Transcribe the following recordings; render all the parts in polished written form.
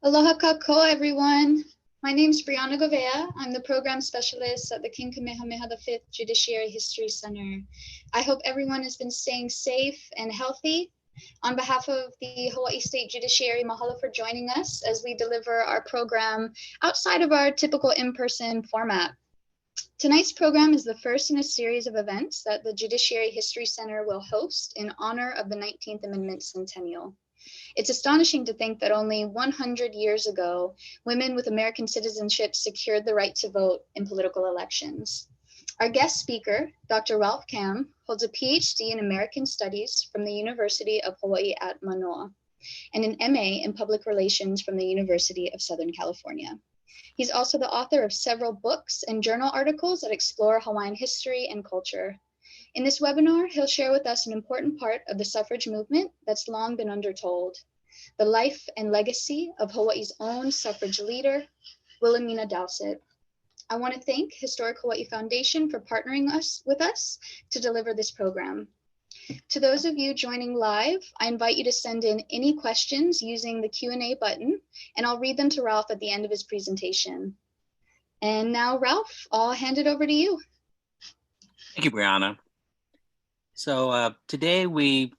Aloha kako, everyone. My name is Brianna Govea. I'm the program specialist at the King Kamehameha V Judiciary History Center. I hope everyone has been staying safe and healthy. On behalf of the Hawaii State Judiciary, mahalo for joining us as we deliver our program outside of our typical in-person format. Tonight's program is the first in a series of events that the Judiciary History Center will host in honor of the 19th Amendment Centennial. It's astonishing to think that only 100 years ago, women with American citizenship secured the right to vote in political elections. Our guest speaker, Dr. Ralph Kam, holds a PhD in American Studies from the University of Hawaii at Manoa and an MA in Public Relations from the University of Southern California. He's also the author of several books and journal articles that explore Hawaiian history and culture. In this webinar, he'll share with us an important part of the suffrage movement that's long been undertold, the life and legacy of Hawaii's own suffrage leader, Wilhelmine Dowsett. I want to thank Historic Hawaii Foundation for partnering with us to deliver this program. To those of you joining live, I invite you to send in any questions using the Q&A button, and I'll read them to Ralph at the end of his presentation. And now, Ralph, I'll hand it over to you. Thank you, Brianna. So today we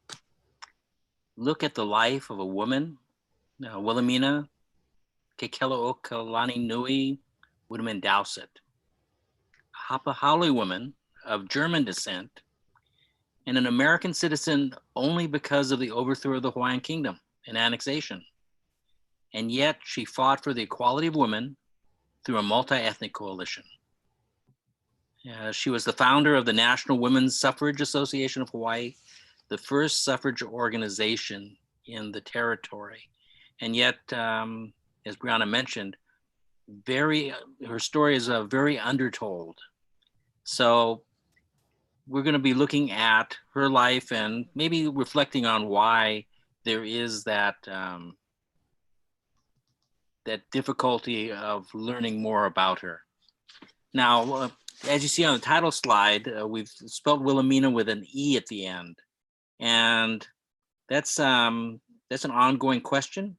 look at the life of a woman, Wilhelmine Kekelaokalaninui Widemann Dowsett, a hapa-haole woman of German descent and an American citizen only because of the overthrow of the Hawaiian kingdom and annexation. And yet she fought for the equality of women through a multi-ethnic coalition. She was the founder of the National Women's Suffrage Association of Hawaii, the first suffrage organization in the territory. And yet, as Brianna mentioned, her story is very undertold. So we're going to be looking at her life and maybe reflecting on why there is that difficulty of learning more about her. Now, as you see on the title slide, we've spelled Wilhelmina with an E at the end. And that's an ongoing question.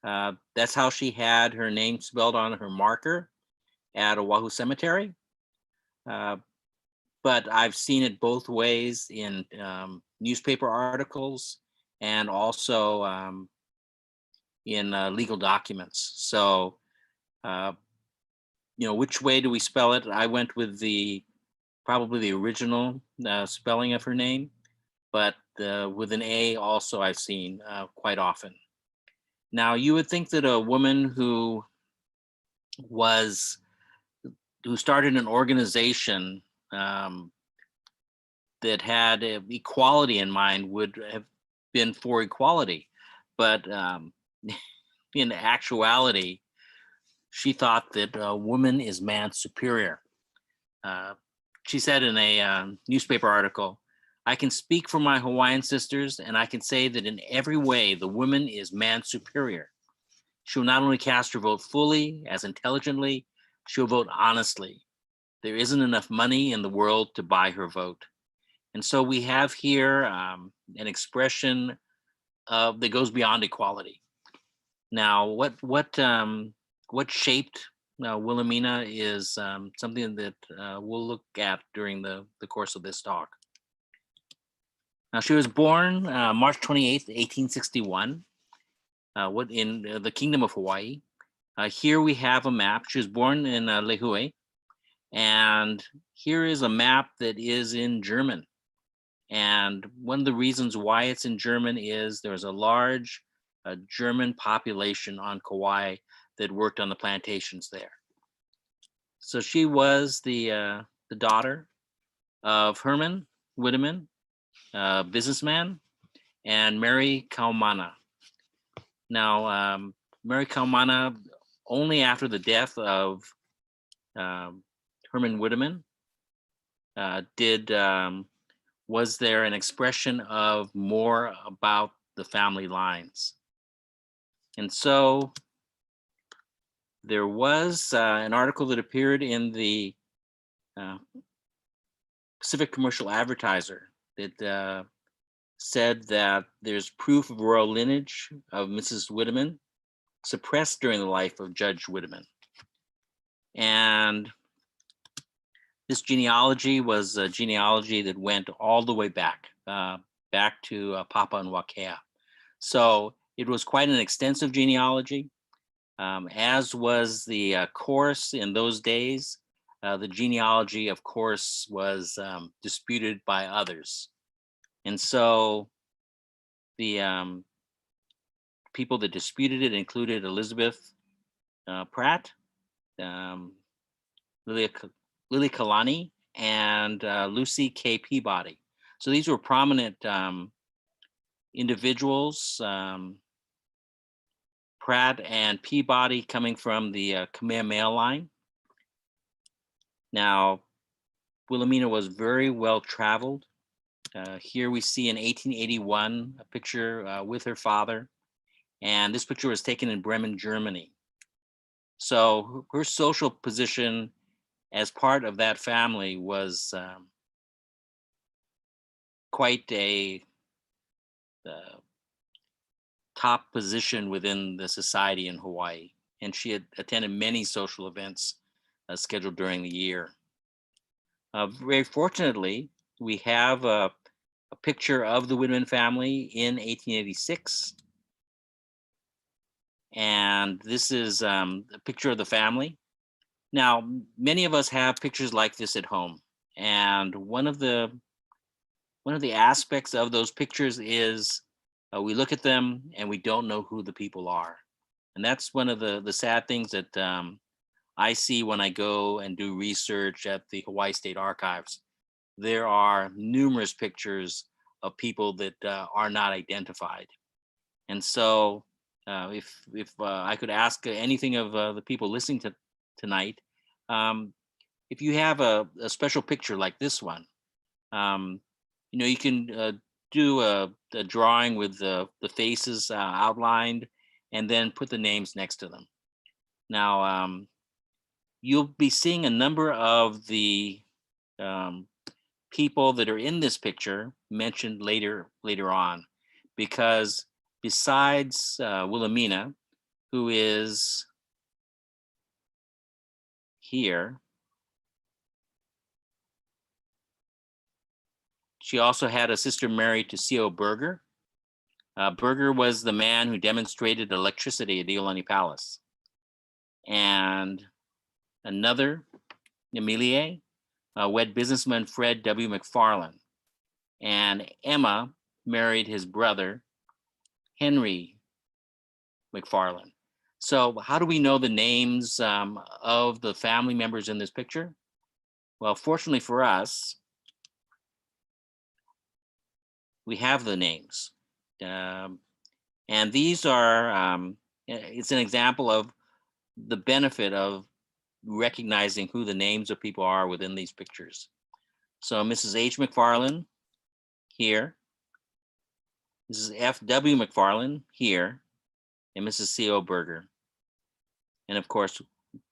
That's how she had her name spelled on her marker at Oahu Cemetery. But I've seen it both ways in newspaper articles and also in legal documents. So, which way do we spell it? I went with probably the original spelling of her name, but with an A also I've seen quite often. Now, you would think that a woman who started an organization that had equality in mind would have been for equality, but in actuality, she thought that a woman is man's superior. She said in a newspaper article, "I can speak for my Hawaiian sisters, and I can say that in every way, the woman is man's superior. She will not only cast her vote fully, as intelligently, she will vote honestly. There isn't enough money in the world to buy her vote." And so we have here an expression that goes beyond equality. Now, what shaped Wilhelmina is something that we'll look at during the course of this talk. Now, she was born March 28th, 1861, in the Kingdom of Hawaii. Here we have a map. She was born in Lehue, and here is a map that is in German. And one of the reasons why it's in German is there's a large German population on Kauai that worked on the plantations there. So she was the daughter of Herman Widemann, a businessman, and Mary Kaumana. Now, Mary Kaumana, only after the death of Herman Widemann, was there an expression of more about the family lines. And so there was an article that appeared in the Pacific Commercial Advertiser that said that there's proof of royal lineage of Mrs. Widemann suppressed during the life of Judge Widemann. And this genealogy was a genealogy that went all the way back to Papa and Wakea. So it was quite an extensive genealogy, as was the course in those days. The genealogy, of course, was disputed by others. And so the people that disputed it included Elizabeth Pratt, Lily Kalani, and Lucy K. Peabody. So these were prominent individuals, Pratt and Peabody coming from the Kamehameha line. Now, Wilhelmina was very well traveled. Here we see in 1881 a picture with her father, and this picture was taken in Bremen, Germany. So her social position as part of that family was quite a top position within the society in Hawaii, and she had attended many social events scheduled during the year. Very fortunately, we have a picture of the Widemann family in 1886. And this is a picture of the family. Now, many of us have pictures like this at home. And one of the aspects of those pictures is we look at them and we don't know who the people are. And that's one of the sad things that I see when I go and do research at the Hawaii State Archives. There are numerous pictures of people that are not identified. And so if I could ask anything of the people listening to tonight, if you have a special picture like this one, you can do a drawing with the faces outlined and then put the names next to them. Now, you'll be seeing a number of the people that are in this picture mentioned later on, because besides Wilhelmina, who is here, she also had a sister married to C.O. Berger. Berger was the man who demonstrated electricity at Iolani Palace. And another, Emilie, wed businessman Fred W. McFarland. And Emma married his brother, Henry McFarland. So how do we know the names of the family members in this picture? Well, fortunately for us, we have the names. And these are, it's an example of the benefit of recognizing who the names of people are within these pictures. So Mrs. H. McFarland here, Mrs. F.W. McFarland here, and Mrs. C.O. Berger. And of course,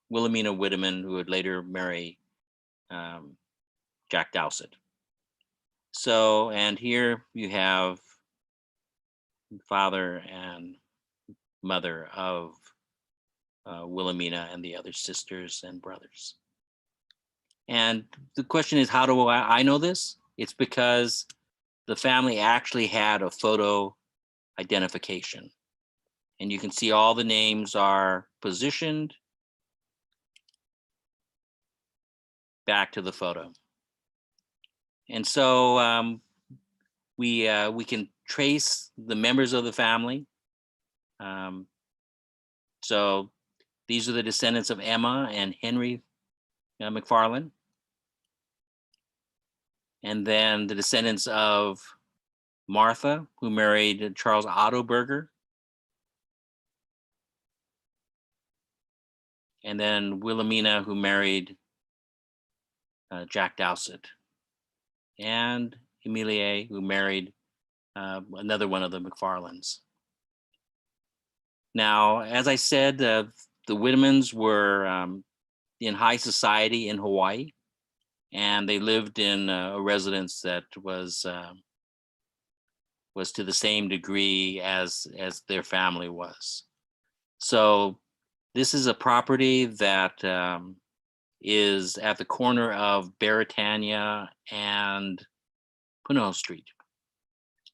Wilhelmina Widemann, who would later marry Jack Dowsett. So, and here you have father and mother of Wilhelmina and the other sisters and brothers. And the question is, how do I know this? It's because the family actually had a photo identification. And you can see all the names are positioned back to the photo. And so we can trace the members of the family. So these are the descendants of Emma and Henry McFarland. And then the descendants of Martha, who married Charles Otto Berger. And then Wilhelmina, who married Jack Dowsett. And Emilie, who married another one of the McFarlands. Now, as I said, the Widemanns were in high society in Hawaii, and they lived in a residence that was to the same degree as their family was. So this is a property that is at the corner of Beretania and Punahou Street.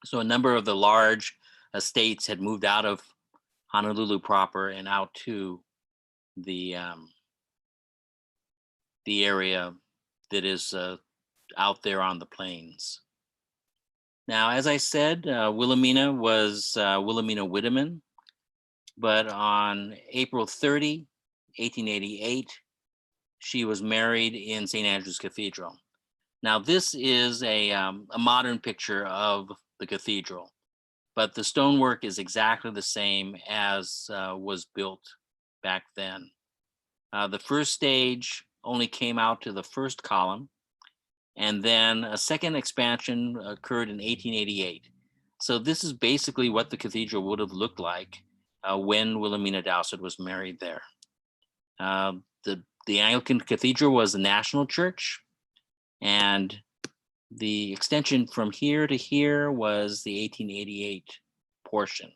So a number of the large estates had moved out of Honolulu proper and out to the area that is out there on the plains. Now, as I said, Wilhelmina was Wilhelmina Widemann, but on April 30, 1888, she was married in St. Andrew's Cathedral. Now, this is a modern picture of the cathedral, but the stonework is exactly the same as was built back then. The first stage only came out to the first column, and then a second expansion occurred in 1888. So this is basically what the cathedral would have looked like when Wilhelmina Dowsett was married there. The Anglican Cathedral was the national church, and the extension from here to here was the 1888 portion.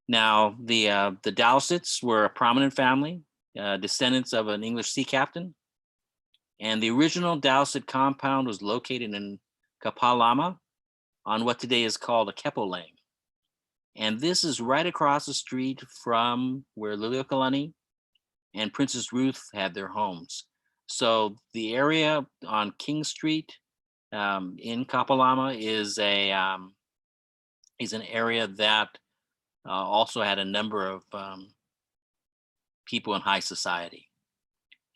Now, the Dowsetts were a prominent family, descendants of an English sea captain, and the original Dowsett compound was located in Kapalama on what today is called a Kepo-Lane. And this is right across the street from where Liliuokalani and Princess Ruth had their homes. So the area on King Street in Kapalama is an area that also had a number of people in high society.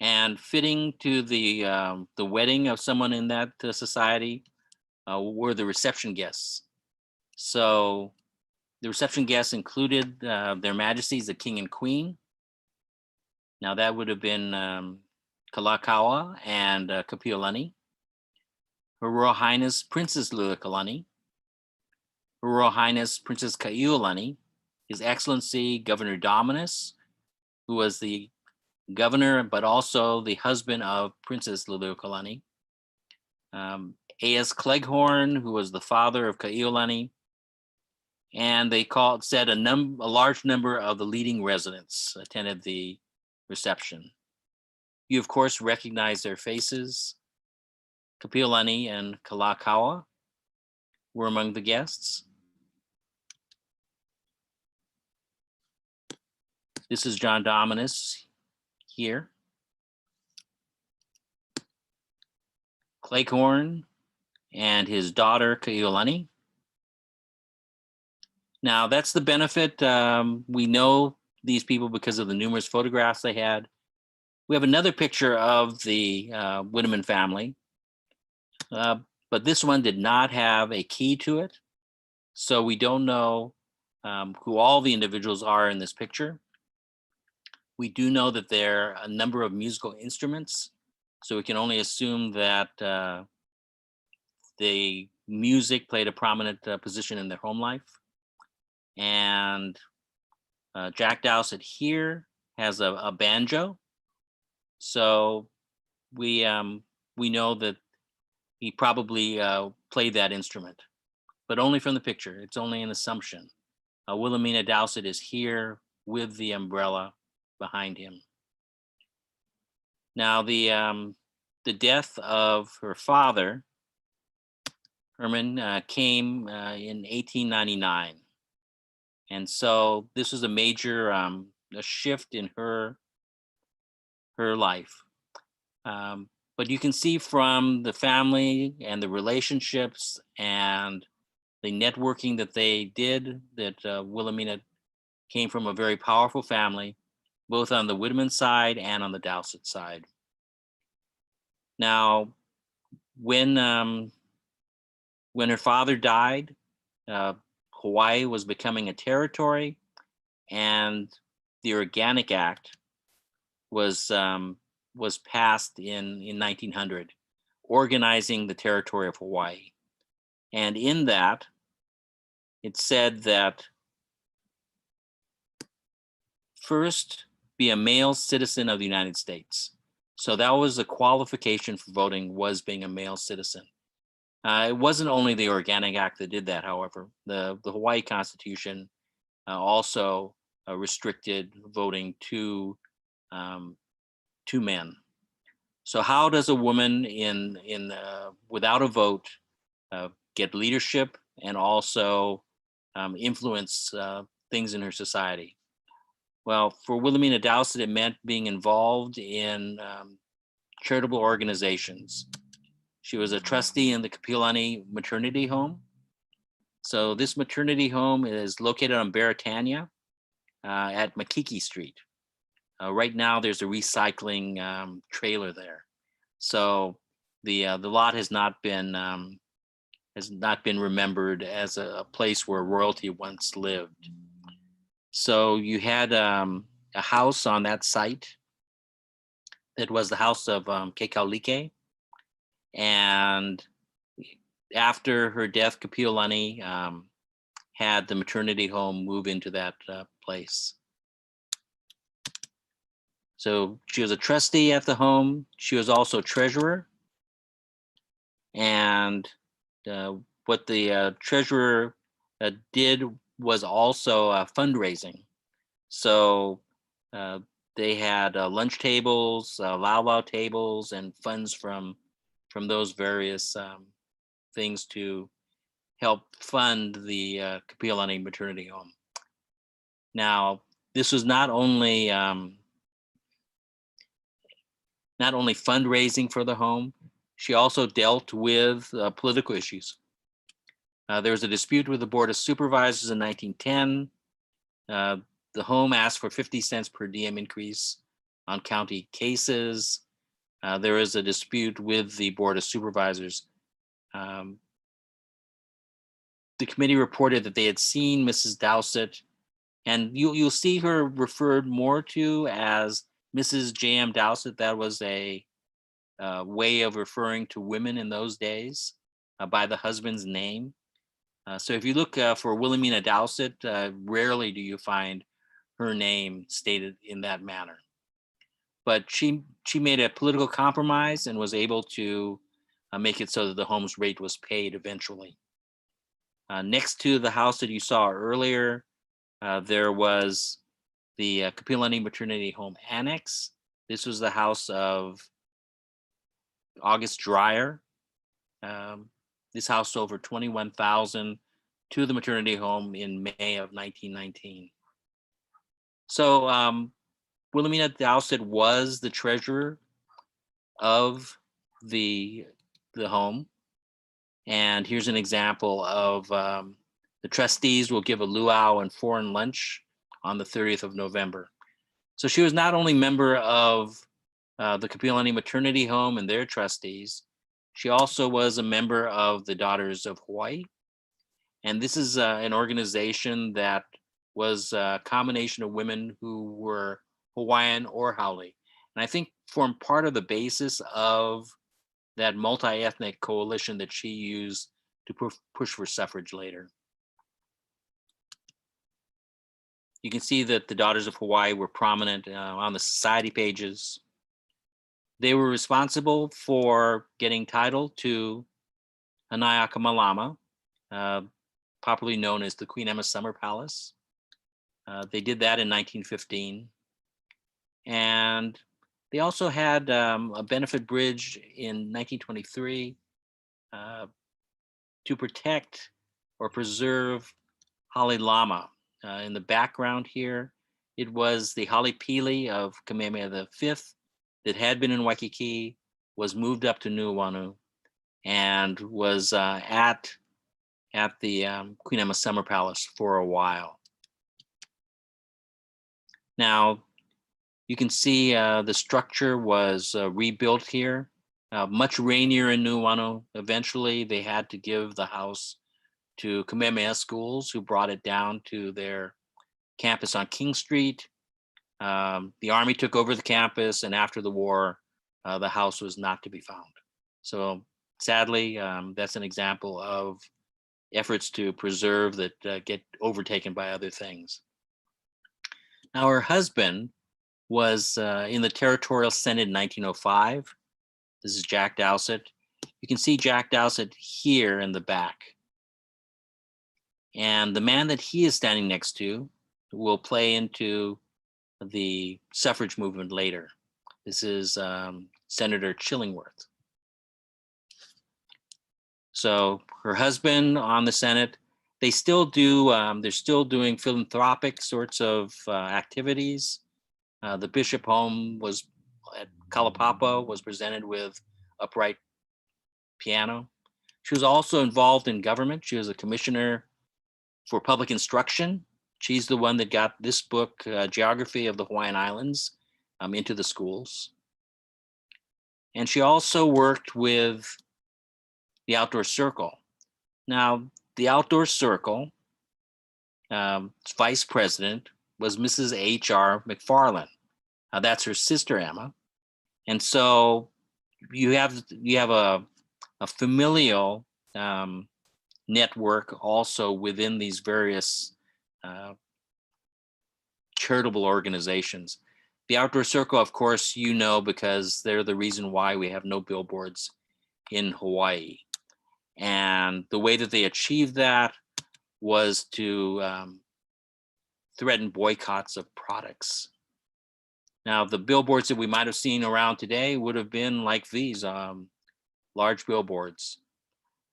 And fitting to the wedding of someone in that society were the reception guests. So the reception guests included their majesties, the king and queen. Now that would have been Kalakaua and Kapiolani. Her Royal Highness Princess Liliuokalani, Her Royal Highness Princess Kaiulani, His Excellency Governor Dominus, who was the governor but also the husband of Princess Liliuokalani, A.S. Cleghorn, who was the father of Kaiulani, and they said a large number of the leading residents attended the reception. You, of course, recognize their faces. Kapiolani and Kalakaua were among the guests. This is John Dominus here. Cleghorn and his daughter, Kaiulani. Now, that's the benefit. We know these people because of the numerous photographs they had. We have another picture of the Widemann family, but this one did not have a key to it. So we don't know who all the individuals are in this picture. We do know that there are a number of musical instruments, so we can only assume that the music played a prominent position in their home life. And Jack Dowsett here has a banjo, so we know that he probably played that instrument, but only from the picture. It's only an assumption. Wilhelmina Dowsett is here with the umbrella behind him. Now, the death of her father, Herman, came in 1899. And so this was a major a shift in her life. But you can see from the family and the relationships and the networking that they did that Wilhelmina came from a very powerful family, both on the Widemann side and on the Dowsett side. Now, when her father died, Hawaii was becoming a territory, and the Organic Act was passed in 1900, organizing the territory of Hawaii. And in that, it said that first, be a male citizen of the United States. So that was a qualification for voting, was being a male citizen. It wasn't only the Organic Act that did that, however. The Hawaii Constitution also restricted voting to men. So how does a woman without a vote get leadership and also influence things in her society? Well, for Wilhelmina Dowsett, it meant being involved in charitable organizations. She was a trustee in the Kekelaokalaninui maternity home. So this maternity home is located on Beretania at Makiki Street. Right now, there's a recycling trailer there. So the lot has not been remembered as a place where royalty once lived. So you had a house on that site that was the house of Kekelaokalaninui, and after her death, Kekelaokalaninui had the maternity home move into that place. So she was a trustee at the home. She was also treasurer. And what the treasurer did was also fundraising. So they had lunch tables, luau tables, and funds from those various things to help fund the Kekelaokalaninui maternity home. Now, this was not only fundraising for the home, she also dealt with political issues. There was a dispute with the Board of Supervisors in 1910. The home asked for 50 cents per diem increase on county cases. There was a dispute with the Board of Supervisors. The committee reported that they had seen Mrs. Dowsett, and you'll see her referred more to as Mrs. J.M. Dowsett. That was a way of referring to women in those days by the husband's name. So if you look for Wilhelmina Dowsett, rarely do you find her name stated in that manner. But she made a political compromise and was able to make it so that the home's rate was paid eventually. Next to the house that you saw earlier, there was the Kekelaokalaninui Maternity Home Annex. This was the house of August Dreyer. This house over $21,000 to the maternity home in May of 1919. So Wilhelmina Dowsett was the treasurer of the home. And here's an example of the trustees will give a luau and foreign lunch on the 30th of November. So she was not only member of the Kekelaokalaninui Maternity Home and their trustees, she also was a member of the Daughters of Hawaii. And this is an organization that was a combination of women who were Hawaiian or haole. And I think formed part of the basis of that multi-ethnic coalition that she used to push for suffrage later. You can see that the Daughters of Hawaii were prominent on the society pages. They were responsible for getting title to Hanaiaka Malama, popularly known as the Queen Emma Summer Palace. They did that in 1915. And they also had a benefit bridge in 1923 to protect or preserve Hale Lama. In the background here, it was the Hale Pili of Kamehameha V that had been in Waikiki, was moved up to Nuuanu, and was at the Queen Emma Summer Palace for a while. Now, you can see the structure was rebuilt here. Much rainier in Nuuanu. Eventually, they had to give the house to Kamehameha Schools, who brought it down to their campus on King Street. The Army took over the campus, and after the war, the house was not to be found. So sadly, that's an example of efforts to preserve that get overtaken by other things. Now, her husband was in the Territorial Senate in 1905. This is Jack Dowsett. You can see Jack Dowsett here in the back. And the man that he is standing next to will play into the suffrage movement later. This is Senator Chillingworth. So her husband on the Senate, they still do, they're still doing philanthropic sorts of activities. The Bishop home was at Kalapapa was presented with upright piano. She was also involved in government. She was a commissioner for public instruction. She's the one that got this book, Geography of the Hawaiian Islands, into the schools. And she also worked with the Outdoor Circle. Now, the Outdoor Circle, vice president was Mrs. H.R. McFarland. That's her sister, Emma. And so you have a familial network also within these various charitable organizations. The Outdoor Circle, of course, you know, because they're the reason why we have no billboards in Hawaii. And the way that they achieved that was to threaten boycotts of products. Now, the billboards that we might have seen around today would have been like these, large billboards.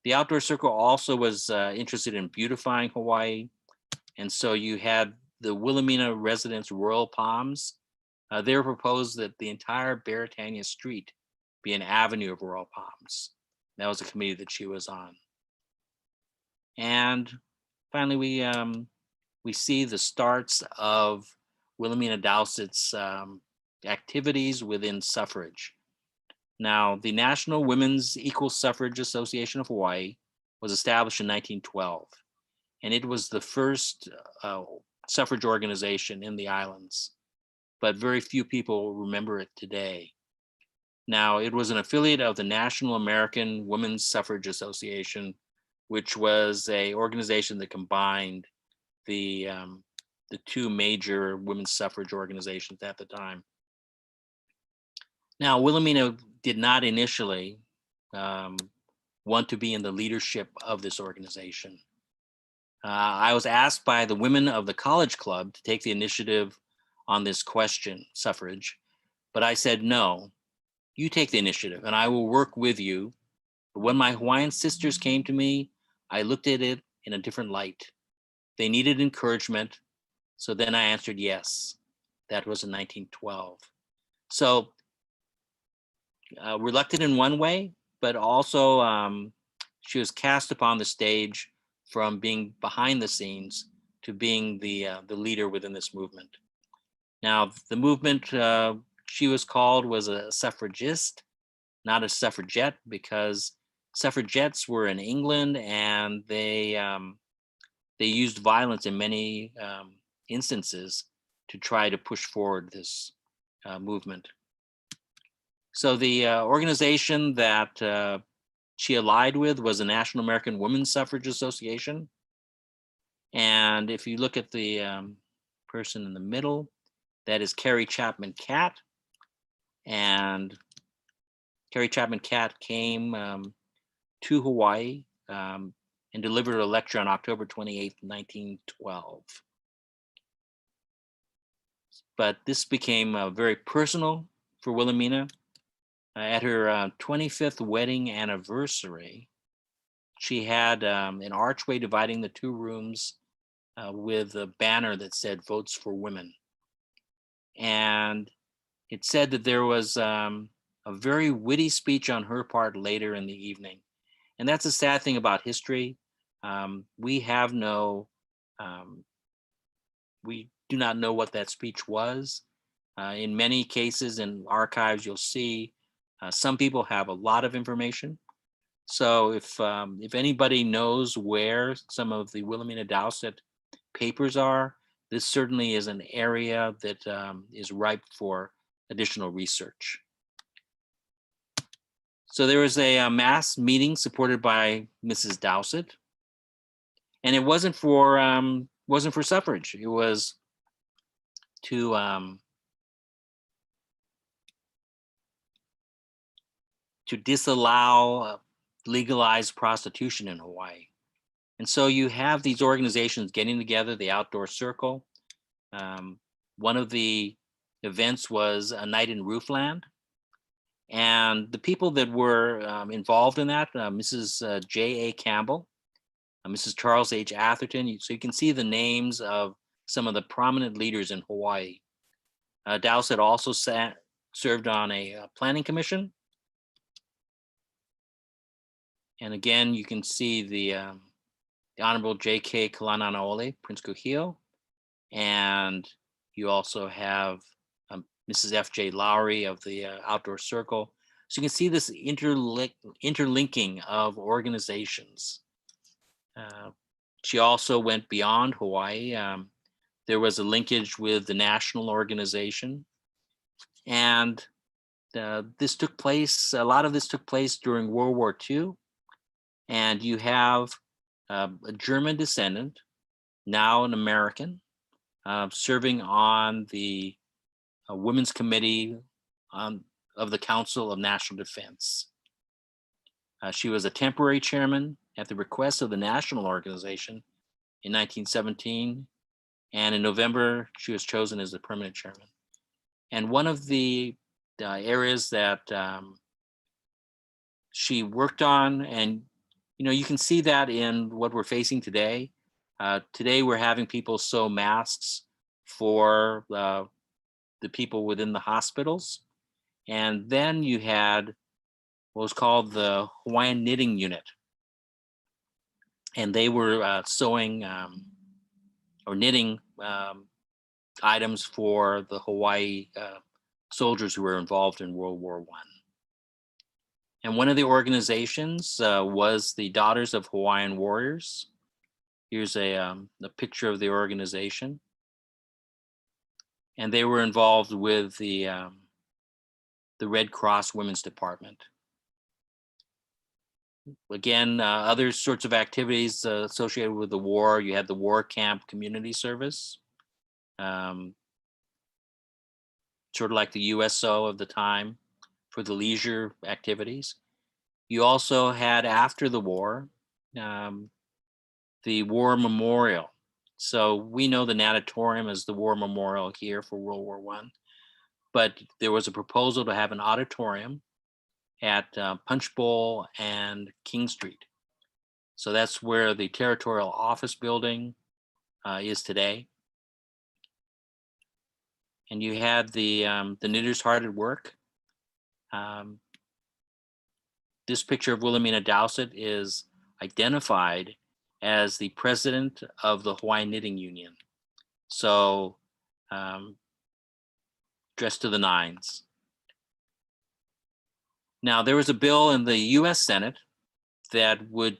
The Outdoor Circle also was interested in beautifying Hawaii. And so you had the Wilhelmina residents' royal palms. They were proposed that the entire Beretania Street be an avenue of royal palms. That was a committee that she was on. And finally, we see the starts of Wilhelmina Dowsett's activities within suffrage. Now, the National Women's Equal Suffrage Association of Hawaii was established in 1912, and it was the first suffrage organization in the islands, but very few people remember it today. Now, it was an affiliate of the National American Women's Suffrage Association, which was an organization that combined the two major women's suffrage organizations at the time. Now, Wilhelmina did not initially want to be in the leadership of this organization. I was asked by the women of the college club to take the initiative on this question, suffrage, but I said, no, you take the initiative and I will work with you. But when my Hawaiian sisters came to me, I looked at it in a different light. They needed encouragement. So then I answered yes. That was in 1912. So reluctant in one way, but also she was cast upon the stage from being behind the scenes to being the leader within this movement. Now, the movement she was called was a suffragist, not a suffragette, because suffragettes were in England and they used violence in many instances to try to push forward this movement. So the organization that she allied with was the National American Women's Suffrage Association. And if you look at the person in the middle, that is Carrie Chapman Catt. And Carrie Chapman Catt came to Hawaii and delivered a lecture on October 28th, 1912. But this became very personal for Wilhelmina. At her 25th wedding anniversary, she had an archway dividing the two rooms with a banner that said "Votes for Women." And it said that there was a very witty speech on her part later in the evening. And that's a sad thing about history. We do not know what that speech was. In many cases in archives, you'll see some people have a lot of information. So if anybody knows where some of the Wilhelmina Dowsett papers are, this certainly is an area that is ripe for additional research. So there was a mass meeting supported by Mrs. Dowsett, and it wasn't for suffrage. It was to disallow legalized prostitution in Hawaii. And so you have these organizations getting together, the Outdoor Circle. One of the events was a night in Roofland. And the people that were involved in that, Mrs. J.A. Campbell, Mrs. Charles H. Atherton. So you can see the names of some of the prominent leaders in Hawaii. Dowsett also served on a planning commission. And again, you can see the Honorable J.K. Kalananaole, Prince Kuhio. And you also have Mrs. F.J. Lowry of the Outdoor Circle. So you can see this interlinking of organizations. She also went beyond Hawaii. There was a linkage with the national organization. And this took place, a lot of this took place during World War II. And you have a German descendant, now an American, serving on the Women's Committee of the Council of National Defense. She was a temporary chairman at the request of the national organization in 1917. And in November, she was chosen as the permanent chairman. And one of the areas that she worked on, and you can see that in what we're facing today. Today, we're having people sew masks for the people within the hospitals. And then you had what was called the Hawaiian Knitting Unit. And they were sewing or knitting items for the Hawaii soldiers who were involved in World War I. And one of the organizations was the Daughters of Hawaiian Warriors. Here's a picture of the organization. And they were involved with the Red Cross Women's Department. Again, other sorts of activities associated with the war. You had the War Camp Community Service, sort of like the USO of the time for the leisure activities. You also had, after the war, the War Memorial. So we know the natatorium as the War Memorial here for World War I, but there was a proposal to have an auditorium at Punch Bowl and King Street. So that's where the Territorial Office Building is today. And you had the Knitters Hard at Work. This picture of Wilhelmina Dowsett is identified as the president of the Hawaiian Knitting Union. So dressed to the nines. Now, there was a bill in the US Senate that would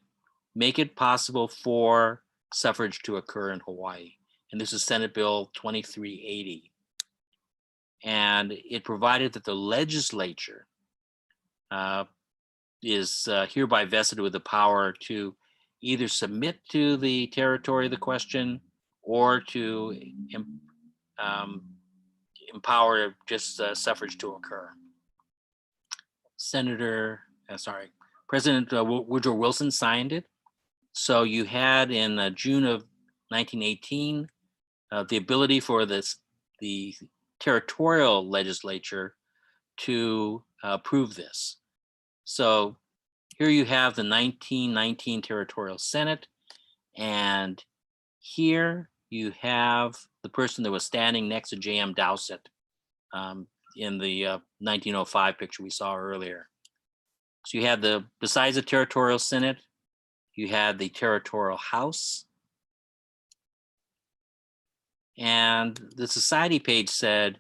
make it possible for suffrage to occur in Hawaii. And this is Senate Bill 2380. And it provided that the legislature is hereby vested with the power to either submit to the territory the question or to empower just suffrage to occur. President Woodrow Wilson signed it. So you had in June of 1918 the ability for the territorial legislature to approve this. So here you have the 1919 Territorial Senate, and here you have the person that was standing next to J.M. Dowsett in the 1905 picture we saw earlier. So you had besides the Territorial Senate, you had the Territorial House. And the society page said,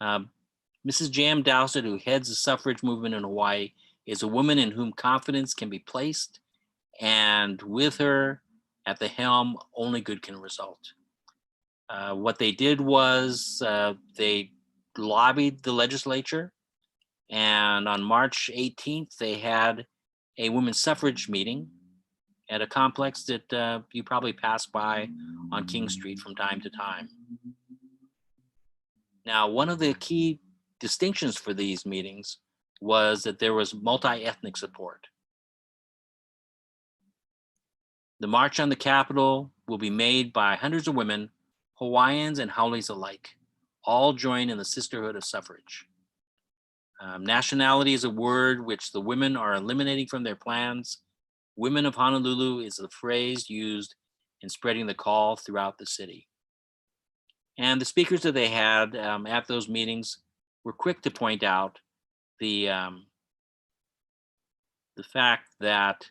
Mrs. J.M. Dowsett, who heads the suffrage movement in Hawaii, is a woman in whom confidence can be placed, and with her at the helm, only good can result. What they did was they lobbied the legislature, and on March 18th, they had a women's suffrage meeting at a complex that you probably pass by on King Street from time to time. Now, one of the key distinctions for these meetings was that there was multi-ethnic support. The march on the Capitol will be made by hundreds of women, Hawaiians and Haoles alike, all join in the sisterhood of suffrage. Nationality is a word which the women are eliminating from their plans. Women of Honolulu is the phrase used in spreading the call throughout the city. And the speakers that they had at those meetings were quick to point out the fact that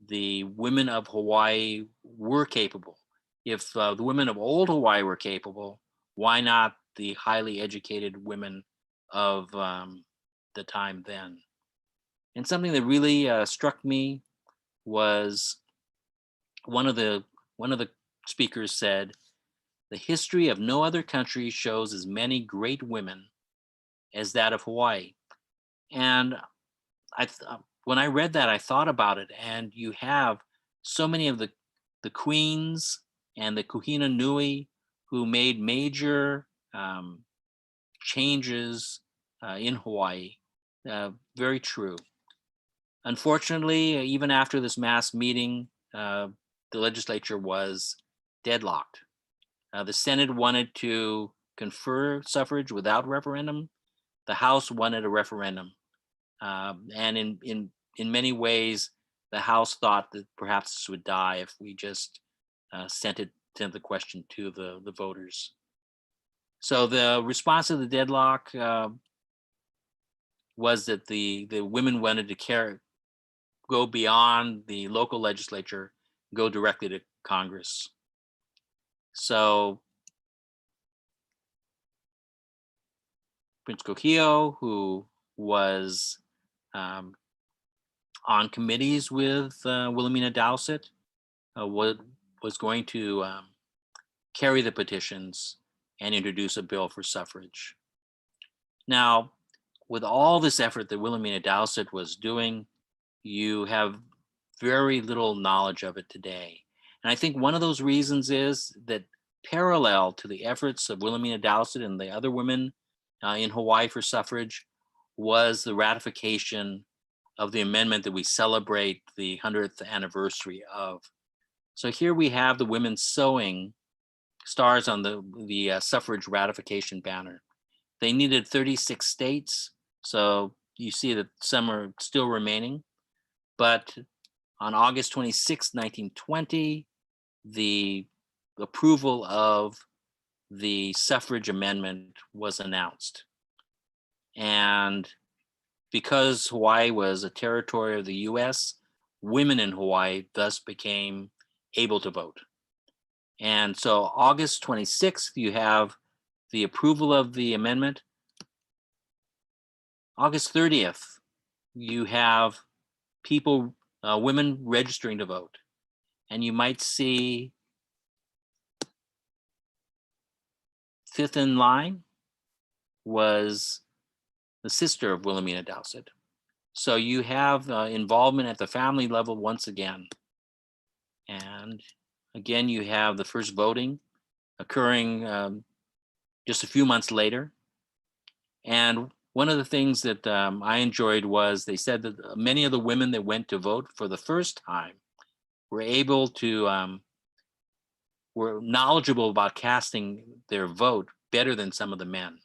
the women of Hawaii were capable. If the women of old Hawaii were capable, why not the highly educated women of the time then? And something that really struck me was one of the speakers said, "The history of no other country shows as many great women as that of Hawaii." And when I read that, I thought about it, and you have so many of the queens and the kuhina nui who made major changes in Hawaii. Very true. Unfortunately, even after this mass meeting, the legislature was deadlocked. The Senate wanted to confer suffrage without referendum. The House wanted a referendum. And in many ways, the House thought that perhaps this would die if we just sent the question to the voters. So the response to the deadlock was that the women wanted to go beyond the local legislature, go directly to Congress. So Prince Kokio, who was on committees with Wilhelmina Dowsett, was going to carry the petitions and introduce a bill for suffrage. Now, with all this effort that Wilhelmina Dowsett was doing, you have very little knowledge of it today. And I think one of those reasons is that parallel to the efforts of Wilhelmina Dowsett and the other women in Hawaii for suffrage was the ratification of the amendment that we celebrate the 100th anniversary of. So here we have the women sewing stars on the suffrage ratification banner. They needed 36 states, so you see that some are still remaining. But on August 26, 1920, the approval of the suffrage amendment was announced. And because Hawaii was a territory of the US, women in Hawaii thus became able to vote. And so August 26th, you have the approval of the amendment. August 30th, you have people, women registering to vote. And you might see fifth in line was the sister of Wilhelmina Dowsett. So you have involvement at the family level once again. And again, you have the first voting occurring just a few months later. And one of the things that I enjoyed was they said that many of the women that went to vote for the first time were able to, were knowledgeable about casting their vote better than some of the men.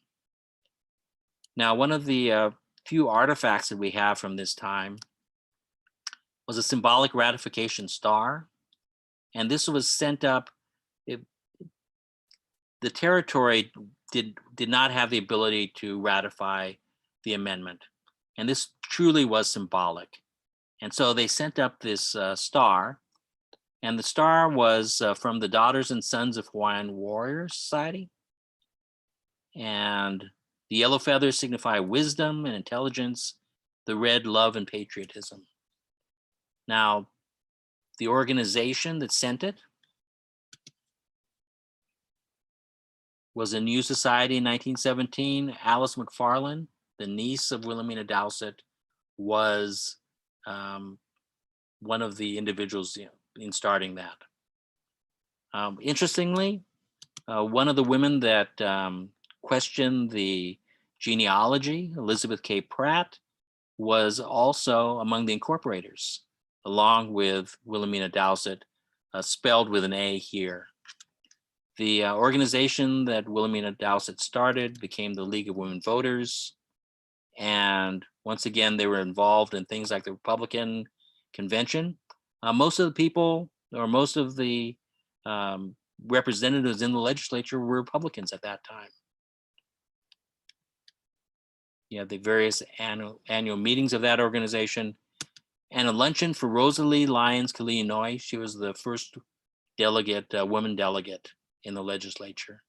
Now, one of the few artifacts that we have from this time was a symbolic ratification star. And this was sent up. The territory did not have the ability to ratify the amendment. And this truly was symbolic. And so they sent up this star. And the star was from the Daughters and Sons of Hawaiian Warrior Society. And the yellow feathers signify wisdom and intelligence, the red, love and patriotism. Now, the organization that sent it was a New Society in 1917. Alice McFarland, the niece of Wilhelmina Dowsett, was one of the individuals in starting that. Interestingly, one of the women that questioned the genealogy, Elizabeth K. Pratt, was also among the incorporators, along with Wilhelmina Dowsett, spelled with an A here. The organization that Wilhelmina Dowsett started became the League of Women Voters. And once again, they were involved in things like the Republican convention. Most of the people, or most of the representatives in the legislature, were Republicans at that time. You have the various annual meetings of that organization, and a luncheon for Rosalie Lyons Kaliinoi. She was the first delegate, woman delegate in the legislature.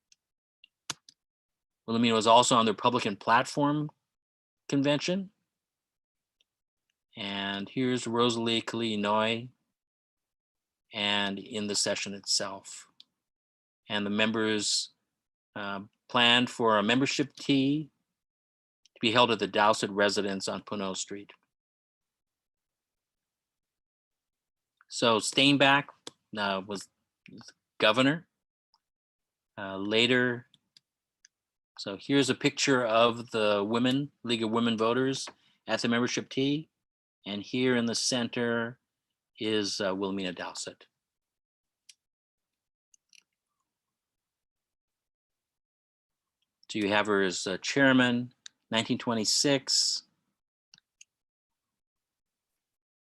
Wilhelmina was also on the Republican platform convention. And here's Rosalie Kaliinoi, and in the session itself. And the members planned for a membership tea to be held at the Dowsett residence on Puno Street. So Steinbach was governor. Later, so here's a picture of the women, League of Women Voters at the membership tea. And here in the center is Wilhelmina Dowsett. So you have her as chairman, 1926.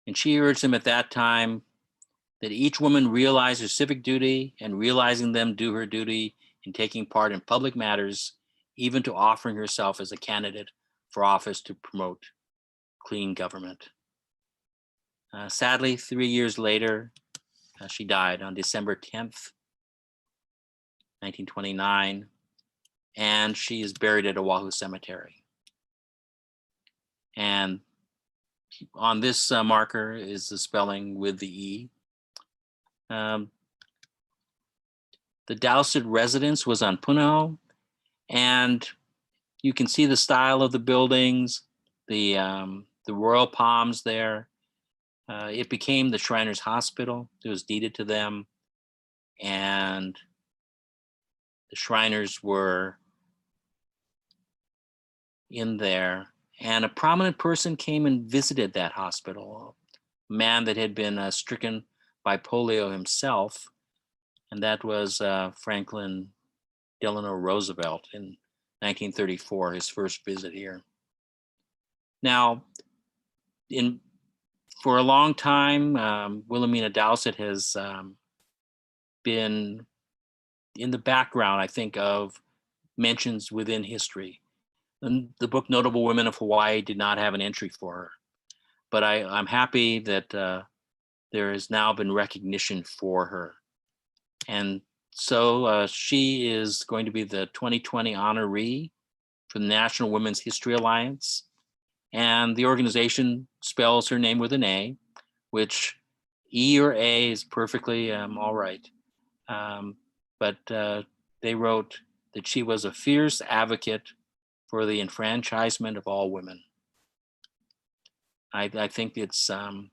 And she urged them at that time that each woman realize her civic duty, and realizing them do her duty in taking part in public matters, even to offering herself as a candidate for office to promote clean government. Sadly, 3 years later, she died on December 10th, 1929, and she is buried at Oahu Cemetery. And on this marker is the spelling with the E. The Dowsett residence was on Puno, and you can see the style of the buildings, the royal palms there. It became the Shriners Hospital. It was deeded to them, and the Shriners were in there. And a prominent person came and visited that hospital, a man that had been stricken by polio himself, and that was Franklin Delano Roosevelt in 1934, his first visit here. Now, for a long time, Wilhelmina Dowsett has been in the background, I think, of mentions within history. And the book Notable Women of Hawaii did not have an entry for her, but I'm happy that there has now been recognition for her. And so she is going to be the 2020 honoree for the National Women's History Alliance. And the organization spells her name with an A, which E or A is perfectly all right. But they wrote that she was a fierce advocate for the enfranchisement of all women. I think it's an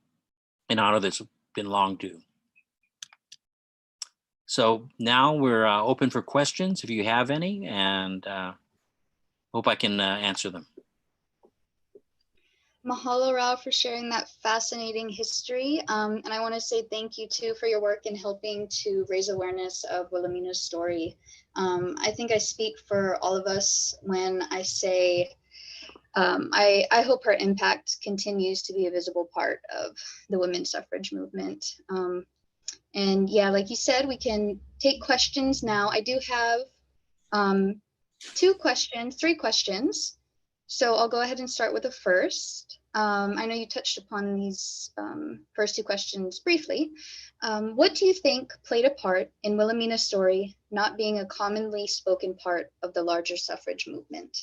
honor that's been long due. So now we're open for questions if you have any, and hope I can answer them. Mahalo, Rao, for sharing that fascinating history. And I want to say thank you too for your work in helping to raise awareness of Wilhelmina's story. I think I speak for all of us when I say I hope her impact continues to be a visible part of the women's suffrage movement. And yeah, like you said, we can take questions now. I do have three questions. So I'll go ahead and start with the first. I know you touched upon these first two questions briefly. What do you think played a part in Wilhelmina's story not being a commonly spoken part of the larger suffrage movement?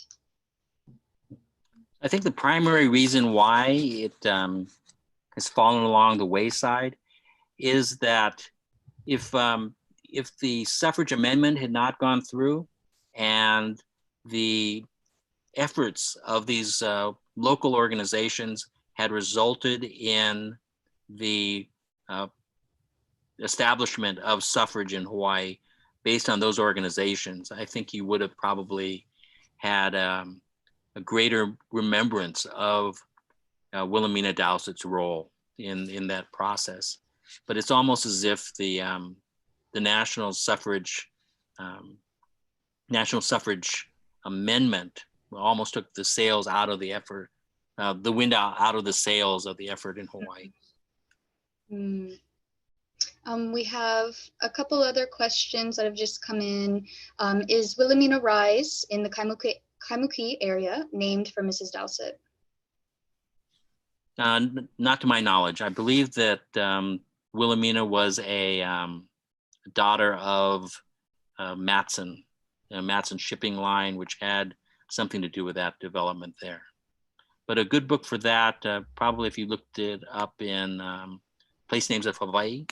I think the primary reason why it has fallen along the wayside is that if the suffrage amendment had not gone through and the efforts of these local organizations had resulted in the establishment of suffrage in Hawaii based on those organizations, I think you would have probably had a greater remembrance of Wilhelmina Dowsett's role in that process. but it's almost as if the national suffrage amendment almost took the sails out of the effort, the wind out of the sails of the effort in Hawaii. We have a couple other questions that have just come in. Is Wilhelmina Rise in the Kaimuki area named for Mrs. Dowsett? Not to my knowledge. I believe that Wilhelmina was a daughter of Matson, Matson Shipping Line, which had something to do with that development there. But a good book for that, probably if you looked it up in Place Names of Hawaii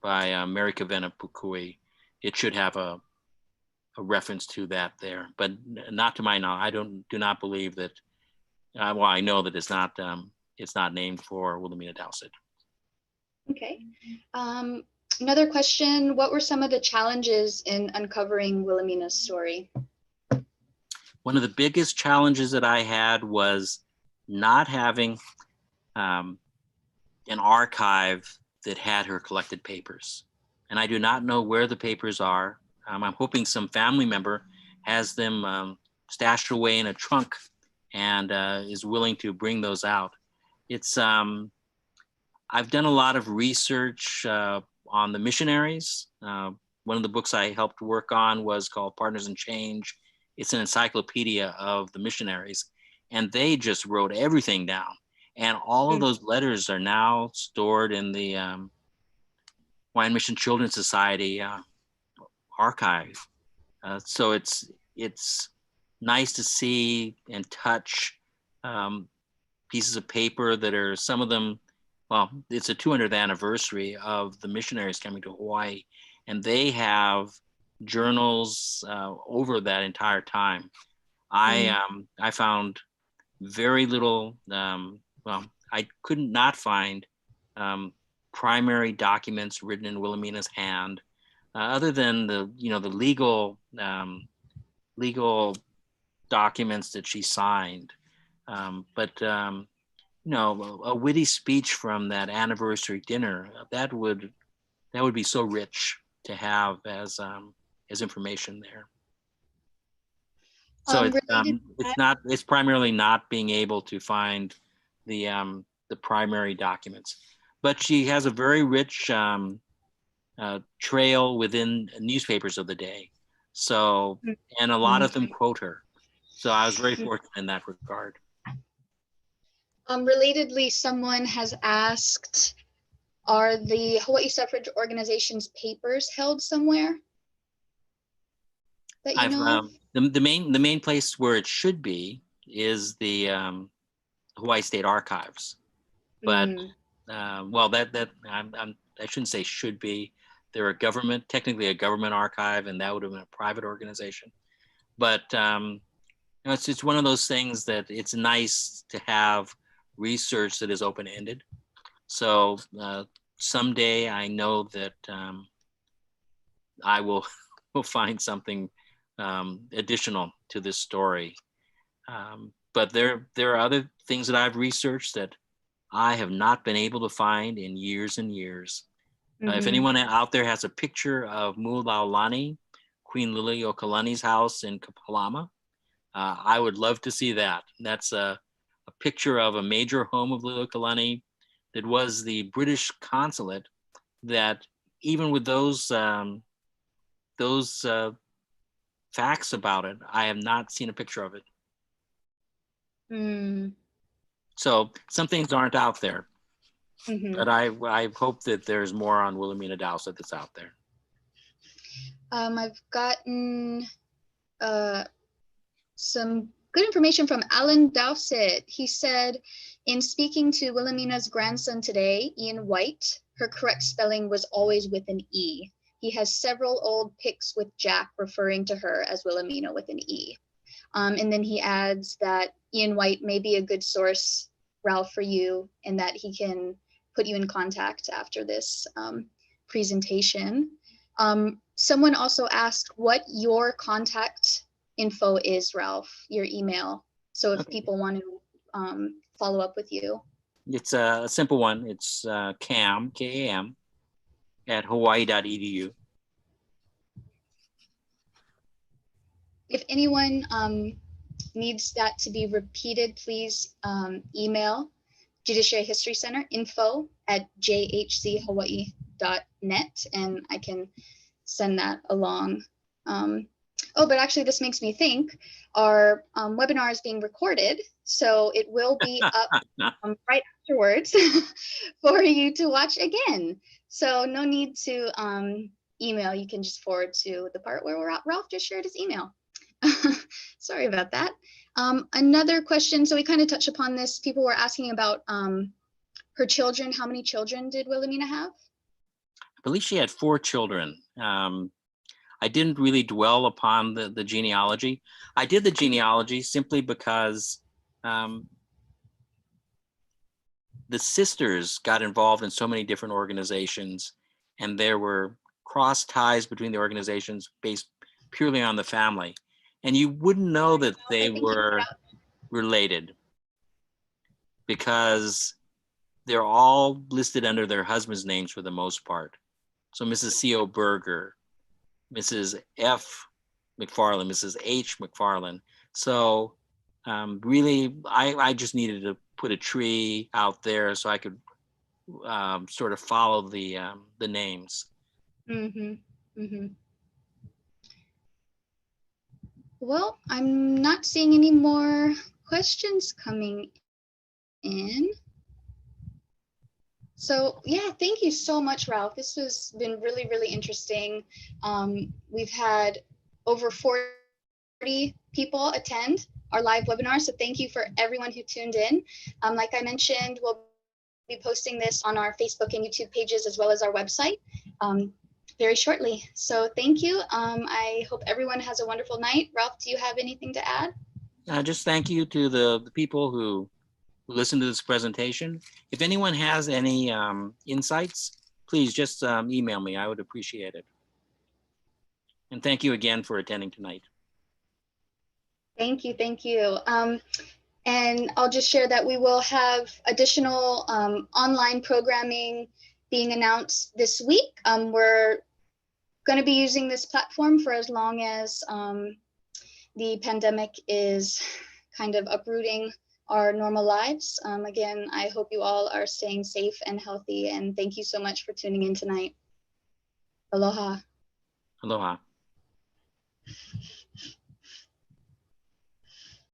by Mary Kavena Pukui, it should have a reference to that there. But not to my knowledge. I do not believe that. Well, I know that it's not named for Wilhelmina Dowsett. Okay. Another question, what were some of the challenges in uncovering Wilhelmina's story? One of the biggest challenges that I had was not having an archive that had her collected papers. And I do not know where the papers are. I'm hoping some family member has them stashed away in a trunk and is willing to bring those out. It's, I've done a lot of research on the missionaries. One of the books I helped work on was called Partners in Change. It's an encyclopedia of the missionaries, and they just wrote everything down. And all of those letters are now stored in the Hawaiian Mission Children's Society archive. So it's nice to see and touch pieces of paper that are, some of them, well, it's a 200th anniversary of the missionaries coming to Hawaii, and they have journals over that entire time. I found very little, well, I could not find primary documents written in Wilhelmina's hand, other than the legal documents that she signed. But a witty speech from that anniversary dinner, that would be so rich to have as information there. So it's primarily not being able to find the primary documents, but she has a very rich trail within newspapers of the day. So, and a lot of them quote her. So I was very fortunate in that regard. Relatedly, someone has asked, are the Hawaii Suffrage Organization's papers held somewhere that you know of? The main place where it should be is the Hawaii State Archives, but well, I shouldn't say should be. They're technically a government archive, and that would have been a private organization. But it's one of those things that it's nice to have research that is open-ended. So someday I know that I will find something additional to this story. But there are other things that I've researched that I have not been able to find in years and years. If anyone out there has a picture of Mu'ulaulani, Queen Liliuokalani's house in Kapalama, I would love to see that. That's a picture of a major home of Liliuokalani that was the British consulate, that even with those facts about it, I have not seen a picture of it. So some things aren't out there, but I hope that there's more on Wilhelmina Dowsett that's out there. I've gotten some good information from Alan Dowsett. He said, in speaking to Wilhelmina's grandson today, Ian White, her correct spelling was always with an E. He has several old pics with Jack referring to her as Wilhelmina with an E. And then he adds that Ian White may be a good source, Ralph, for you, and that he can put you in contact after this presentation. Someone also asked what your contact info is, Ralph, your email. So if people want to follow up with you. It's a simple one. It's Cam, K-A-M, at hawaii.edu. If anyone needs that to be repeated, please email Judiciary History Center info@jhchawaii.net, and I can send that along. Oh, but actually this makes me think our webinar is being recorded, so it will be up right afterwards for you to watch again. So no need to email, you can just forward to the part where Ralph just shared his email. Sorry about that. Another question, so we kind of touched upon this. People were asking about her children. How many children did Wilhelmina have? I believe she had 4 children. I didn't really dwell upon the genealogy. I did the genealogy simply because the sisters got involved in so many different organizations, and there were cross ties between the organizations based purely on the family. And you wouldn't know that they were related because they're all listed under their husband's names for the most part. So Mrs. C.O. Berger, Mrs. F. McFarland, Mrs. H. McFarland. So really, I just needed to put a tree out there so I could sort of follow the names. Mm-hmm. Mm-hmm. Well, I'm not seeing any more questions coming in. So yeah, thank you so much, Ralph. This has been really, really interesting. We've had over 40 people attend our live webinar, so thank you for everyone who tuned in. Like I mentioned, we'll be posting this on our Facebook and YouTube pages as well as our website very shortly. So thank you. I hope everyone has a wonderful night. Ralph, do you have anything to add? Just thank you to the people who listened to this presentation. If anyone has any insights, please just email me. I would appreciate it. And thank you again for attending tonight. Thank you, thank you. And I'll just share that we will have additional online programming being announced this week. We're going to be using this platform for as long as the pandemic is kind of uprooting our normal lives. Again, I hope you all are staying safe and healthy, and thank you so much for tuning in tonight. Aloha. Aloha.